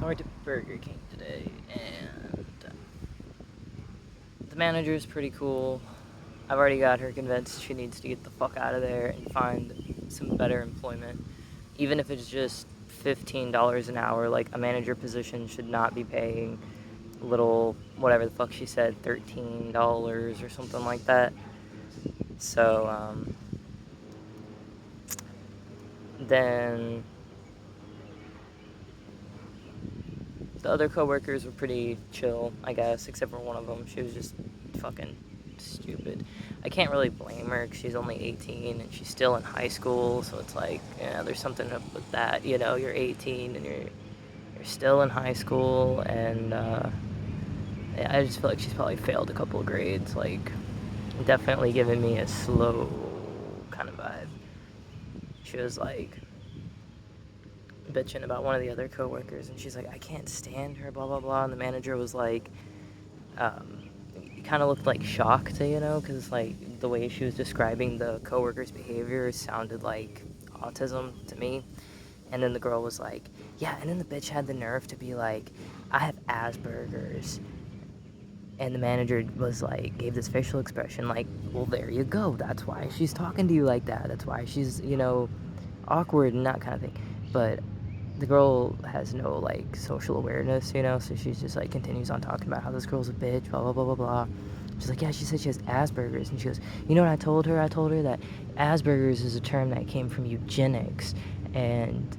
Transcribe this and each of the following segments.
So I went to Burger King today, and the manager's pretty cool. I've already got her convinced she needs to get the fuck out of there and find some better employment. Even if it's just $15 an hour, like a manager position should not be paying little, whatever the fuck she said, $13 or something like that. So, then the other coworkers were pretty chill, I guess, except for one of them. She was just fucking stupid. I can't really blame her because she's only 18 and she's still in high school, so it's like, yeah, there's something up with that. You know, you're 18 and you're still in high school, and yeah, I just feel like she's probably failed a couple of grades. Like, definitely giving me a slow kind of vibe. She was like bitching about one of the other coworkers, and she's like, I can't stand her, blah blah blah. And the manager was like, kind of looked like shocked, you know, because like the way she was describing the coworker's behavior sounded like autism to me. And then the girl was like, yeah, and then the bitch had the nerve to be like, I have Asperger's. And the manager was like, gave this facial expression like, well, there you go. That's why she's talking to you like that. That's why she's, you know, awkward and that kind of thing. But the girl has no like social awareness, you know, so she's just like continues on talking about how this girl's a bitch, blah blah blah blah blah. She's like, yeah, she said she has Asperger's, and she goes, you know what I told her? I told her that Asperger's is a term that came from eugenics, and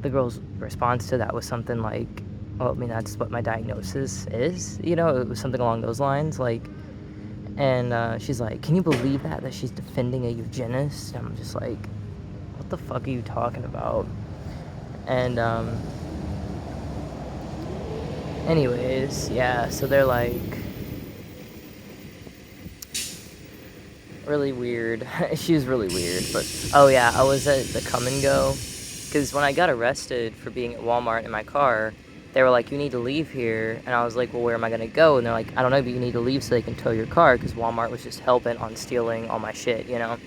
the girl's response to that was something like, well, I mean, that's what my diagnosis is, you know, it was something along those lines, like, and she's like, can you believe that she's defending a eugenist? And I'm just like, what the fuck are you talking about? And anyways, yeah, so they're like really weird. She was really weird, but oh yeah, I was at the Come and Go because when I got arrested for being at Walmart in my car, they were like, you need to leave here, and I was like, well, where am I gonna go? And they're like, I don't know, but you need to leave so they can tow your car, because Walmart was just hell-bent on stealing all my shit, you know.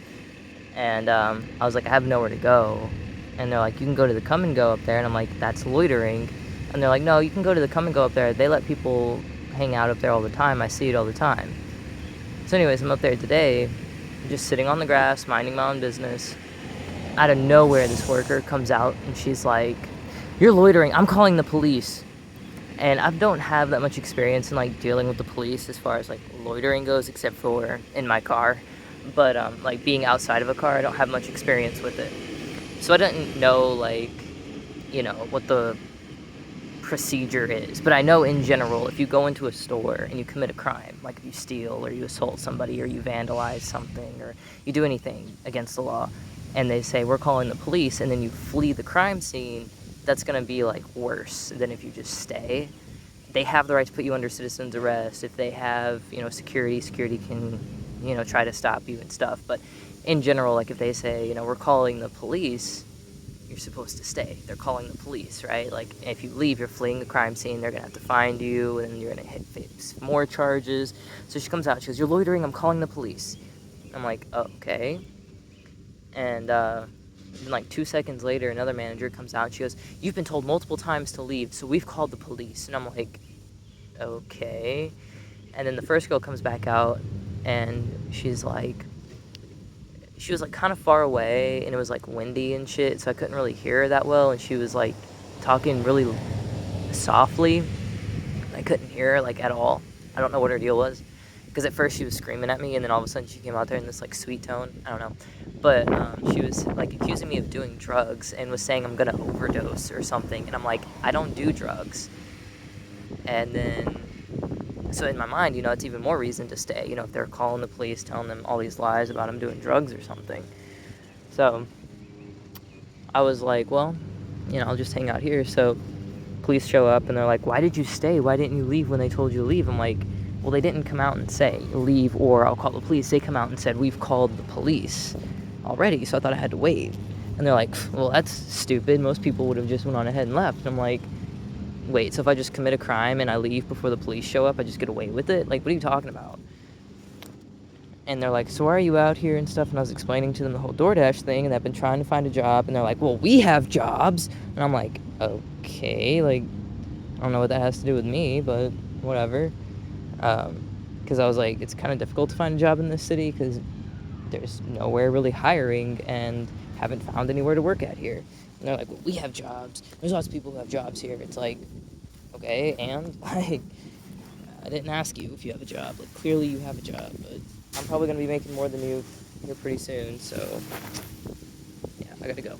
And I was like, I have nowhere to go. And they're like, you can go to the Come and Go up there. And I'm like, that's loitering. And they're like, no, you can go to the Come and Go up there. They let people hang out up there all the time. I see it all the time. So anyways, I'm up there today, just sitting on the grass, minding my own business. Out of nowhere, this worker comes out and she's like, you're loitering. I'm calling the police. And I don't have that much experience in like dealing with the police as far as like loitering goes, except for in my car. But like being outside of a car, I don't have much experience with it. So I didn't know, like, you know, what the procedure is. But I know in general, if you go into a store and you commit a crime, like if you steal or you assault somebody or you vandalize something or you do anything against the law, and they say, we're calling the police, and then you flee the crime scene, that's going to be, like, worse than if you just stay. They have the right to put you under citizen's arrest. If they have, you know, security can, you know, try to stop you and stuff. But in general, like if they say, you know, we're calling the police, you're supposed to stay. They're calling the police, right? Like if you leave, you're fleeing the crime scene. They're gonna have to find you, and you're gonna face more charges. So she comes out. She goes, "You're loitering. I'm calling the police." I'm like, oh, okay. And then like 2 seconds later, another manager comes out. And she goes, "You've been told multiple times to leave, so we've called the police." And I'm like, okay. And then the first girl comes back out, and she was like kind of far away, and it was like windy and shit, so I couldn't really hear her that well, and she was like talking really softly. I couldn't hear her like at all. I don't know what her deal was, because at first she was screaming at me, and then all of a sudden she came out there in this like sweet tone. I don't know, but she was like accusing me of doing drugs and was saying I'm gonna overdose or something, and I'm like, I don't do drugs. And then so in my mind, you know, it's even more reason to stay, you know, if they're calling the police, telling them all these lies about them doing drugs or something. So I was like, well, you know, I'll just hang out here. So police show up, and they're like, why did you stay? Why didn't you leave when they told you to leave? I'm like, well, they didn't come out and say leave or I'll call the police. They come out and said, we've called the police already, so I thought I had to wait. And they're like, well, that's stupid. Most people would have just went on ahead and left. And I'm like, wait, so if I just commit a crime and I leave before the police show up, I just get away with it? Like, what are you talking about? And they're like, so why are you out here and stuff? And I was explaining to them the whole DoorDash thing, and I've been trying to find a job. And they're like, well, we have jobs. And I'm like, okay, like, I don't know what that has to do with me, but whatever. Because I was like, it's kind of difficult to find a job in this city because there's nowhere really hiring and haven't found anywhere to work at here. And they're like, well, we have jobs. There's lots of people who have jobs here. It's like, okay, and like, I didn't ask you if you have a job. Like, clearly you have a job, but I'm probably gonna be making more than you here pretty soon. So, yeah, I gotta go.